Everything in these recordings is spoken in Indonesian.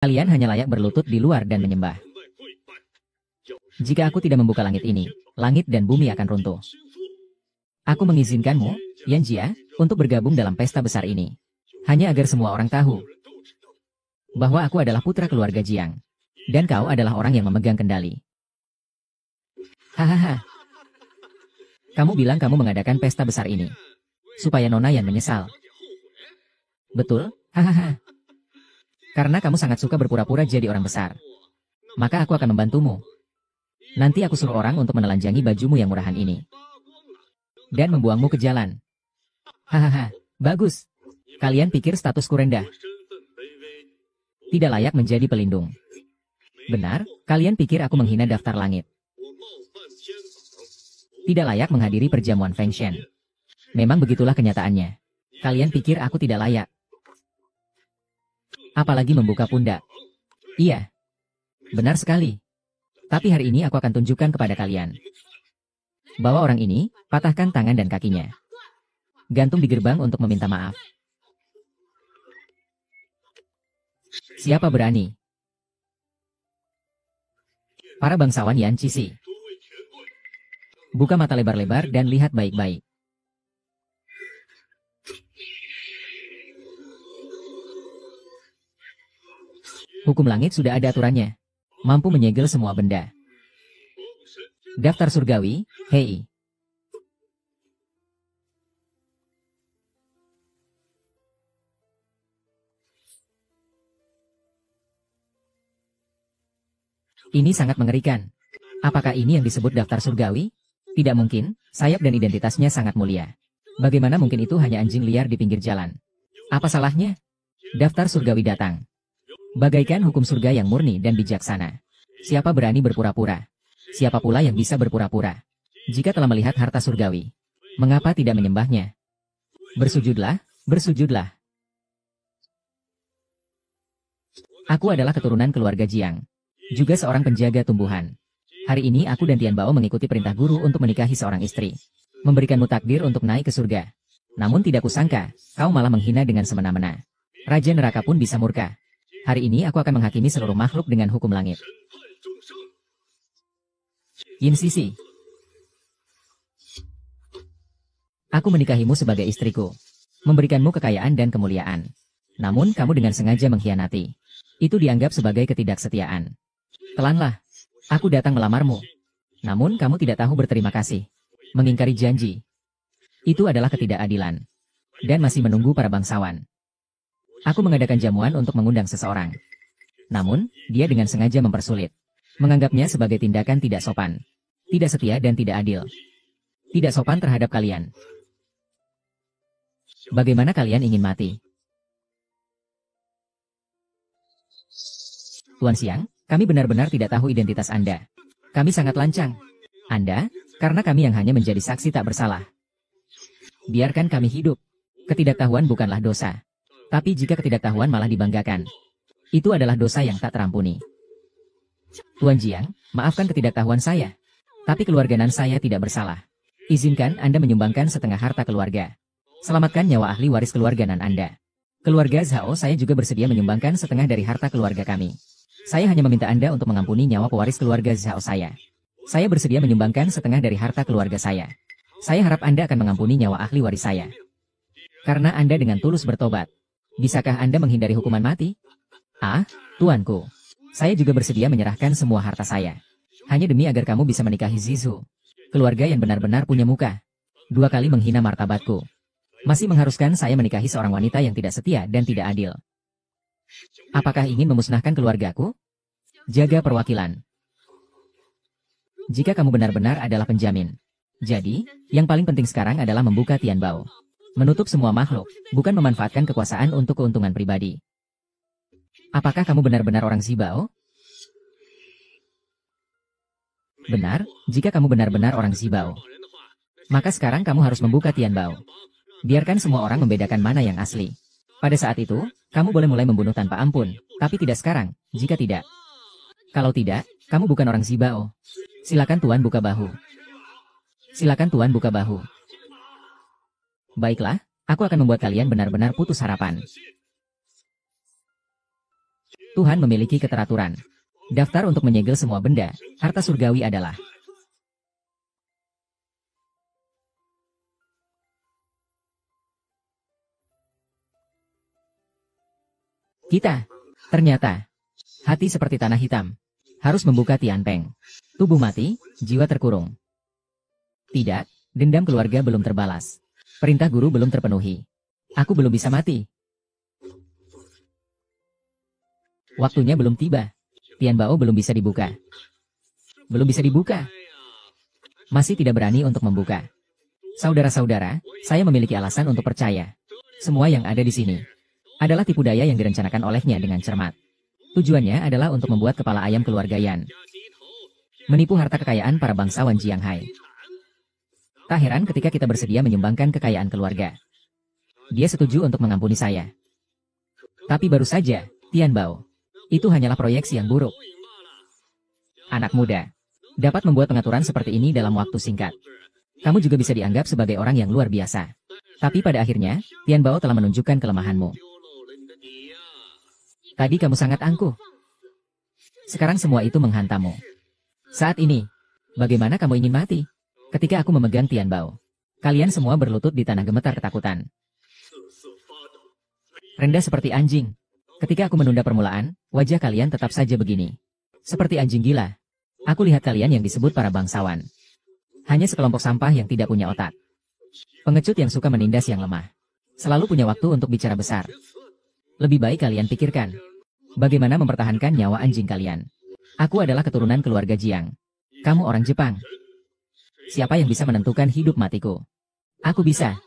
Kalian hanya layak berlutut di luar dan menyembah. Jika aku tidak membuka langit ini, langit dan bumi akan runtuh. Aku mengizinkanmu, Yan Jia, untuk bergabung dalam pesta besar ini. Hanya agar semua orang tahu bahwa aku adalah putra keluarga Jiang. Dan kau adalah orang yang memegang kendali. Hahaha. Kamu bilang kamu mengadakan pesta besar ini supaya Nona Yan menyesal. Betul? Hahaha. Karena kamu sangat suka berpura-pura jadi orang besar. Maka aku akan membantumu. Nanti aku suruh orang untuk menelanjangi bajumu yang murahan ini. Dan membuangmu ke jalan. Hahaha, bagus. Kalian pikir statusku rendah? Tidak layak menjadi pelindung. Benar, kalian pikir aku menghina daftar langit. Tidak layak menghadiri perjamuan Feng Shen. Memang begitulah kenyataannya. Kalian pikir aku tidak layak. Apalagi membuka pundak. Iya. Benar sekali. Tapi hari ini aku akan tunjukkan kepada kalian bahwa orang ini patahkan tangan dan kakinya. Gantung di gerbang untuk meminta maaf. Siapa berani? Para bangsawan Yan Cisi. Buka mata lebar-lebar dan lihat baik-baik. Hukum langit sudah ada aturannya. Mampu menyegel semua benda. Daftar surgawi, hei. Ini sangat mengerikan. Apakah ini yang disebut daftar surgawi? Tidak mungkin, sayap dan identitasnya sangat mulia. Bagaimana mungkin itu hanya anjing liar di pinggir jalan? Apa salahnya? Daftar surgawi datang. Bagaikan hukum surga yang murni dan bijaksana. Siapa berani berpura-pura? Siapa pula yang bisa berpura-pura? Jika telah melihat harta surgawi, mengapa tidak menyembahnya? Bersujudlah, bersujudlah. Aku adalah keturunan keluarga Jiang. Juga seorang penjaga tumbuhan. Hari ini aku dan Tian Bao mengikuti perintah guru untuk menikahi seorang istri. Memberikanmu takdir untuk naik ke surga. Namun tidak kusangka, kau malah menghina dengan semena-mena. Raja neraka pun bisa murka. Hari ini aku akan menghakimi seluruh makhluk dengan hukum langit. Yin Sisi. Aku menikahimu sebagai istriku. Memberikanmu kekayaan dan kemuliaan. Namun kamu dengan sengaja mengkhianati. Itu dianggap sebagai ketidaksetiaan. Telanlah. Aku datang melamarmu. Namun kamu tidak tahu berterima kasih. Mengingkari janji. Itu adalah ketidakadilan. Dan masih menunggu para bangsawan. Aku mengadakan jamuan untuk mengundang seseorang. Namun, dia dengan sengaja mempersulit. Menganggapnya sebagai tindakan tidak sopan. Tidak setia dan tidak adil. Tidak sopan terhadap kalian. Bagaimana kalian ingin mati? Tuan Siang, kami benar-benar tidak tahu identitas Anda. Kami sangat lancang. Anda, karena kami yang hanya menjadi saksi tak bersalah. Biarkan kami hidup. Ketidaktahuan bukanlah dosa. Tapi jika ketidaktahuan malah dibanggakan, itu adalah dosa yang tak terampuni. Tuan Jiang, maafkan ketidaktahuan saya. Tapi keluarga Nan saya tidak bersalah. Izinkan Anda menyumbangkan setengah harta keluarga. Selamatkan nyawa ahli waris keluarga Nan Anda. Keluarga Zhao saya juga bersedia menyumbangkan setengah dari harta keluarga kami. Saya hanya meminta Anda untuk mengampuni nyawa pewaris keluarga Zhao saya. Saya bersedia menyumbangkan setengah dari harta keluarga saya. Saya harap Anda akan mengampuni nyawa ahli waris saya. Karena Anda dengan tulus bertobat. Bisakah Anda menghindari hukuman mati? Ah, tuanku. Saya juga bersedia menyerahkan semua harta saya. Hanya demi agar kamu bisa menikahi Zizu. Keluarga yang benar-benar punya muka. 2 kali menghina martabatku. Masih mengharuskan saya menikahi seorang wanita yang tidak setia dan tidak adil. Apakah ingin memusnahkan keluargaku? Jaga perwakilan. Jika kamu benar-benar adalah penjamin. Jadi, yang paling penting sekarang adalah membuka Tian Bao. Menutup semua makhluk, bukan memanfaatkan kekuasaan untuk keuntungan pribadi. Apakah kamu benar-benar orang Zibao? Benar, jika kamu benar-benar orang Zibao. Maka sekarang kamu harus membuka Tian Bao. Biarkan semua orang membedakan mana yang asli. Pada saat itu, kamu boleh mulai membunuh tanpa ampun, tapi tidak sekarang, jika tidak. Kalau tidak, kamu bukan orang Zibao. Silakan Tuan buka bahu. Silakan Tuan buka bahu. Baiklah, aku akan membuat kalian benar-benar putus harapan. Tuhan memiliki keteraturan. Daftar untuk menyegel semua benda, harta surgawi adalah kita. Ternyata, hati seperti tanah hitam. Harus membuka Tianpeng. Tubuh mati, jiwa terkurung. Tidak, dendam keluarga belum terbalas. Perintah guru belum terpenuhi. Aku belum bisa mati. Waktunya belum tiba. Tianbao belum bisa dibuka. Belum bisa dibuka. Masih tidak berani untuk membuka. Saudara-saudara, saya memiliki alasan untuk percaya. Semua yang ada di sini adalah tipu daya yang direncanakan olehnya dengan cermat. Tujuannya adalah untuk membuat kepala ayam keluarga Yan. Menipu harta kekayaan para bangsawan Jianghai. Tak heran ketika kita bersedia menyumbangkan kekayaan keluarga. Dia setuju untuk mengampuni saya. Tapi baru saja, Tianbao. Itu hanyalah proyeksi yang buruk. Anak muda dapat membuat pengaturan seperti ini dalam waktu singkat. Kamu juga bisa dianggap sebagai orang yang luar biasa. Tapi pada akhirnya, Tianbao telah menunjukkan kelemahanmu. Tadi kamu sangat angkuh. Sekarang semua itu menghantammu. Saat ini, bagaimana kamu ingin mati? Ketika aku memegang Tianbao, kalian semua berlutut di tanah gemetar ketakutan. Rendah seperti anjing. Ketika aku menunda permulaan, wajah kalian tetap saja begini. Seperti anjing gila. Aku lihat kalian yang disebut para bangsawan. Hanya sekelompok sampah yang tidak punya otak. Pengecut yang suka menindas yang lemah. Selalu punya waktu untuk bicara besar. Lebih baik kalian pikirkan bagaimana mempertahankan nyawa anjing kalian. Aku adalah keturunan keluarga Jiang. Kamu orang Jepang. Siapa yang bisa menentukan hidup matiku? Aku bisa.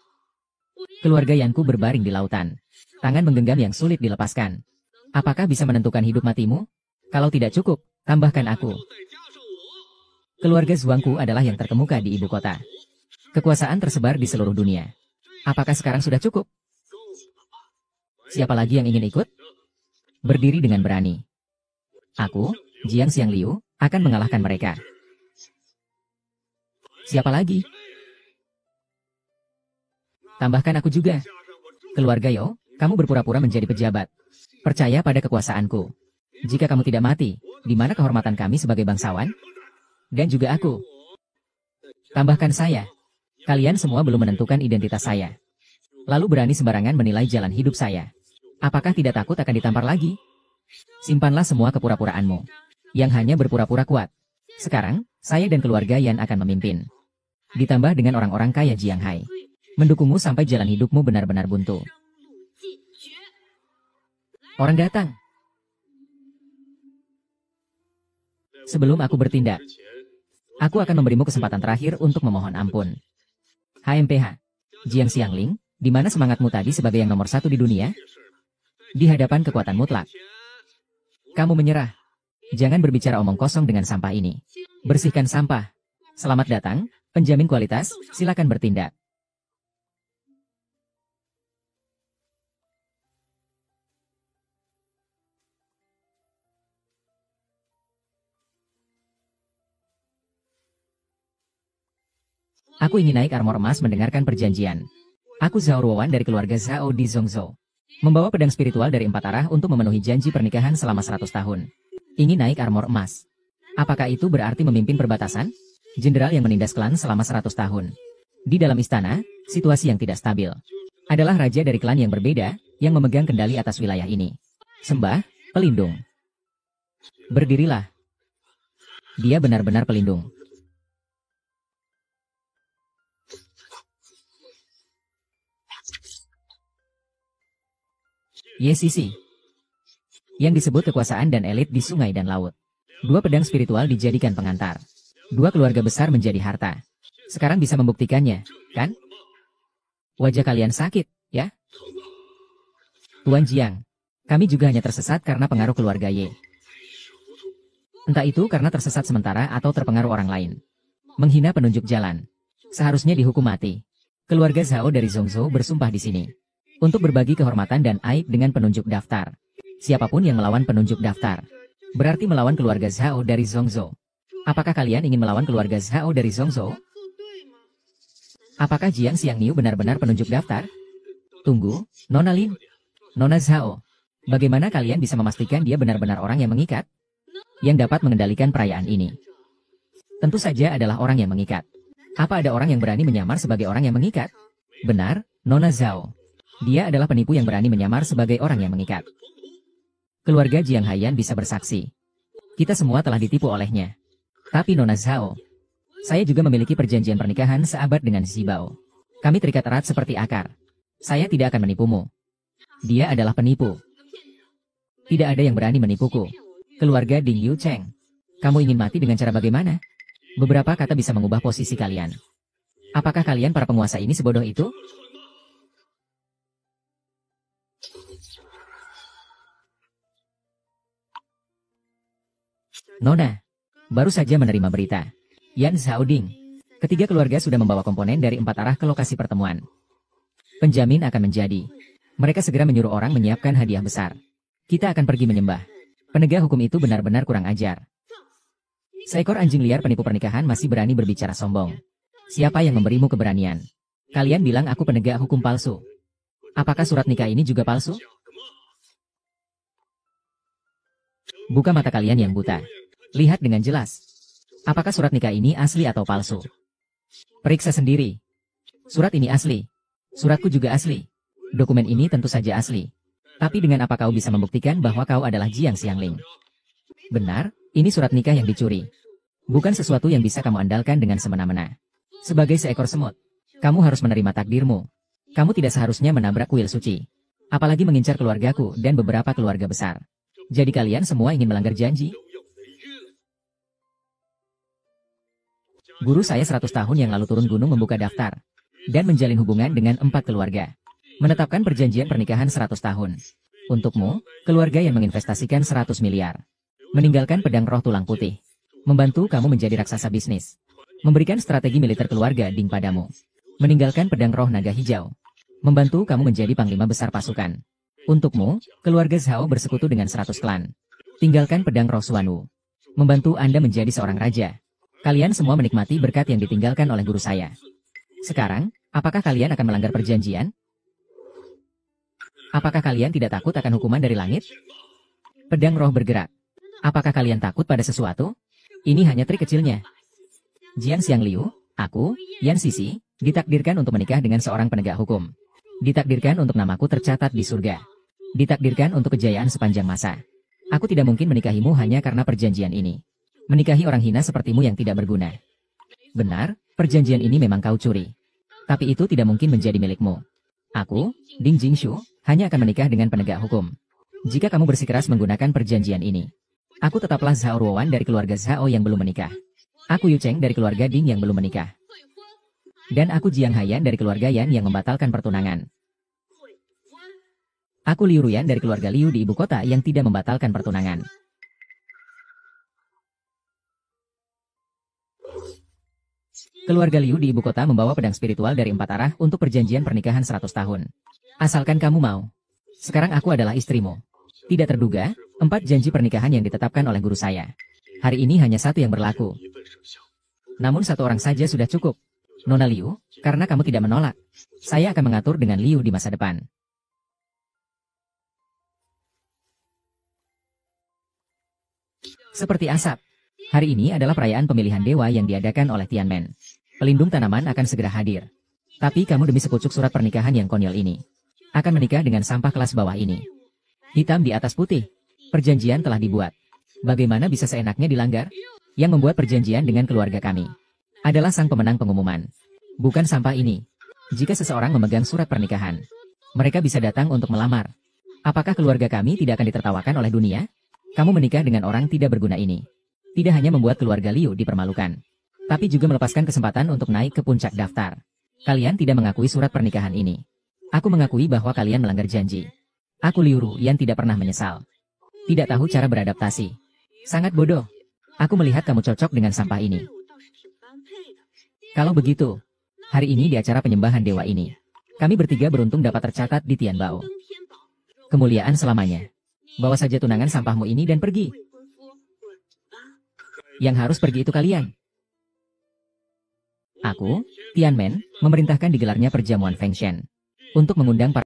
Keluarga Yanku berbaring di lautan. Tangan menggenggam yang sulit dilepaskan. Apakah bisa menentukan hidup matimu? Kalau tidak cukup, tambahkan aku. Keluarga Zhuangku adalah yang terkemuka di ibu kota. Kekuasaan tersebar di seluruh dunia. Apakah sekarang sudah cukup? Siapa lagi yang ingin ikut? Berdiri dengan berani. Aku, Jiang Xiangliu, akan mengalahkan mereka. Siapa lagi? Tambahkan aku juga. Keluarga Yo, kamu berpura-pura menjadi pejabat. Percaya pada kekuasaanku. Jika kamu tidak mati, di mana kehormatan kami sebagai bangsawan? Dan juga aku. Tambahkan saya. Kalian semua belum menentukan identitas saya. Lalu berani sembarangan menilai jalan hidup saya. Apakah tidak takut akan ditampar lagi? Simpanlah semua kepura-puraanmu. Yang hanya berpura-pura kuat. Sekarang, saya dan keluarga Yan akan memimpin. Ditambah dengan orang-orang kaya Jianghai. Mendukungmu sampai jalan hidupmu benar-benar buntu. Orang datang. Sebelum aku bertindak, aku akan memberimu kesempatan terakhir untuk memohon ampun. HMPH, Jiang Xiangling, di mana semangatmu tadi sebagai yang nomor satu di dunia? Di hadapan kekuatan mutlak. Kamu menyerah. Jangan berbicara omong kosong dengan sampah ini. Bersihkan sampah. Selamat datang, penjamin kualitas, silakan bertindak. Aku ingin naik armor emas mendengarkan perjanjian. Aku Zhao Ruowan dari keluarga Zhao di Zhongzhou. Membawa pedang spiritual dari 4 arah untuk memenuhi janji pernikahan selama 100 tahun. Ingin naik armor emas. Apakah itu berarti memimpin perbatasan? Jenderal yang menindas klan selama 100 tahun. Di dalam istana, situasi yang tidak stabil. Adalah raja dari klan yang berbeda, yang memegang kendali atas wilayah ini. Sembah, pelindung. Berdirilah. Dia benar-benar pelindung. YCC. Yang disebut kekuasaan dan elit di sungai dan laut. 2 pedang spiritual dijadikan pengantar. 2 keluarga besar menjadi harta. Sekarang bisa membuktikannya, kan? Wajah kalian sakit, ya? Tuan Jiang, kami juga hanya tersesat karena pengaruh keluarga Ye. Entah itu karena tersesat sementara atau terpengaruh orang lain. Menghina penunjuk jalan. Seharusnya dihukum mati. Keluarga Zhao dari Zhongzhou bersumpah di sini. Untuk berbagi kehormatan dan aib dengan penunjuk daftar. Siapapun yang melawan penunjuk daftar, berarti melawan keluarga Zhao dari Zhongzhou. Apakah kalian ingin melawan keluarga Zhao dari Zhongzhou? Apakah Jiang Xiangniu benar-benar penunjuk daftar? Tunggu, Nona Lin. Nona Zhao. Bagaimana kalian bisa memastikan dia benar-benar orang yang mengikat? Yang dapat mengendalikan perayaan ini? Tentu saja adalah orang yang mengikat. Apa ada orang yang berani menyamar sebagai orang yang mengikat? Benar, Nona Zhao. Dia adalah penipu yang berani menyamar sebagai orang yang mengikat. Keluarga Jiang Haiyan bisa bersaksi. Kita semua telah ditipu olehnya. Tapi Nona Zhao, saya juga memiliki perjanjian pernikahan seabad dengan Zibao. Kami terikat erat seperti akar. Saya tidak akan menipumu. Dia adalah penipu. Tidak ada yang berani menipuku. Keluarga Ding Yu Cheng. Kamu ingin mati dengan cara bagaimana? Beberapa kata bisa mengubah posisi kalian. Apakah kalian para penguasa ini sebodoh itu? Nona, baru saja menerima berita. Yan Zhaoding. Ketiga keluarga sudah membawa komponen dari 4 arah ke lokasi pertemuan. Penjamin akan menjadi. Mereka segera menyuruh orang menyiapkan hadiah besar. Kita akan pergi menyembah. Penegak hukum itu benar-benar kurang ajar. Seekor anjing liar penipu pernikahan masih berani berbicara sombong. Siapa yang memberimu keberanian? Kalian bilang aku penegak hukum palsu. Apakah surat nikah ini juga palsu? Buka mata kalian yang buta. Lihat dengan jelas. Apakah surat nikah ini asli atau palsu? Periksa sendiri. Surat ini asli. Suratku juga asli. Dokumen ini tentu saja asli. Tapi dengan apa kau bisa membuktikan bahwa kau adalah Jiang Xiangling? Benar, ini surat nikah yang dicuri. Bukan sesuatu yang bisa kamu andalkan dengan semena-mena. Sebagai seekor semut, kamu harus menerima takdirmu. Kamu tidak seharusnya menabrak kuil suci. Apalagi mengincar keluargaku dan beberapa keluarga besar. Jadi kalian semua ingin melanggar janji? Guru saya 100 tahun yang lalu turun gunung membuka daftar. Dan menjalin hubungan dengan 4 keluarga. Menetapkan perjanjian pernikahan 100 tahun. Untukmu, keluarga yang menginvestasikan 100 miliar. Meninggalkan pedang roh tulang putih. Membantu kamu menjadi raksasa bisnis. Memberikan strategi militer keluarga Ding padamu. Meninggalkan pedang roh naga hijau. Membantu kamu menjadi panglima besar pasukan. Untukmu, keluarga Zhao bersekutu dengan 100 klan. Tinggalkan pedang roh Suanu. Membantu Anda menjadi seorang raja. Kalian semua menikmati berkat yang ditinggalkan oleh guru saya. Sekarang, apakah kalian akan melanggar perjanjian? Apakah kalian tidak takut akan hukuman dari langit? Pedang roh bergerak. Apakah kalian takut pada sesuatu? Ini hanya trik kecilnya. Jiang Xiangliu, aku, Yan Sisi, ditakdirkan untuk menikah dengan seorang penegak hukum. Ditakdirkan untuk namaku tercatat di surga. Ditakdirkan untuk kejayaan sepanjang masa. Aku tidak mungkin menikahimu hanya karena perjanjian ini. Menikahi orang hina sepertimu yang tidak berguna. Benar, perjanjian ini memang kau curi. Tapi itu tidak mungkin menjadi milikmu. Aku, Ding Jingshu, hanya akan menikah dengan penegak hukum. Jika kamu bersikeras menggunakan perjanjian ini. Aku tetaplah Zhao Ruowan dari keluarga Zhao yang belum menikah. Aku Yu Cheng dari keluarga Ding yang belum menikah. Dan aku Jiang Haiyan dari keluarga Yan yang membatalkan pertunangan. Aku Liu Ruyan dari keluarga Liu di ibu kota yang tidak membatalkan pertunangan. Keluarga Liu di ibu kota membawa pedang spiritual dari 4 arah untuk perjanjian pernikahan 100 tahun. Asalkan kamu mau. Sekarang aku adalah istrimu. Tidak terduga, 4 janji pernikahan yang ditetapkan oleh guru saya. Hari ini hanya 1 yang berlaku. Namun 1 orang saja sudah cukup. Nona Liu, karena kamu tidak menolak, saya akan mengatur dengan Liu di masa depan. Seperti asap. Hari ini adalah perayaan pemilihan dewa yang diadakan oleh Tianmen. Pelindung tanaman akan segera hadir. Tapi kamu demi sepucuk surat pernikahan yang konyol ini akan menikah dengan sampah kelas bawah ini. Hitam di atas putih. Perjanjian telah dibuat. Bagaimana bisa seenaknya dilanggar? Yang membuat perjanjian dengan keluarga kami adalah sang pemenang pengumuman. Bukan sampah ini. Jika seseorang memegang surat pernikahan, mereka bisa datang untuk melamar. Apakah keluarga kami tidak akan ditertawakan oleh dunia? Kamu menikah dengan orang tidak berguna ini. Tidak hanya membuat keluarga Liu dipermalukan, tapi juga melepaskan kesempatan untuk naik ke puncak daftar. Kalian tidak mengakui surat pernikahan ini. Aku mengakui bahwa kalian melanggar janji. Aku Liu Ruyan tidak pernah menyesal. Tidak tahu cara beradaptasi. Sangat bodoh. Aku melihat kamu cocok dengan sampah ini. Kalau begitu, hari ini di acara penyembahan dewa ini, kami bertiga beruntung dapat tercatat di Tianbao. Kemuliaan selamanya. Bawa saja tunangan sampahmu ini dan pergi. Yang harus pergi itu kalian. Aku, Tianmen, memerintahkan digelarnya perjamuan Fengshen untuk mengundang para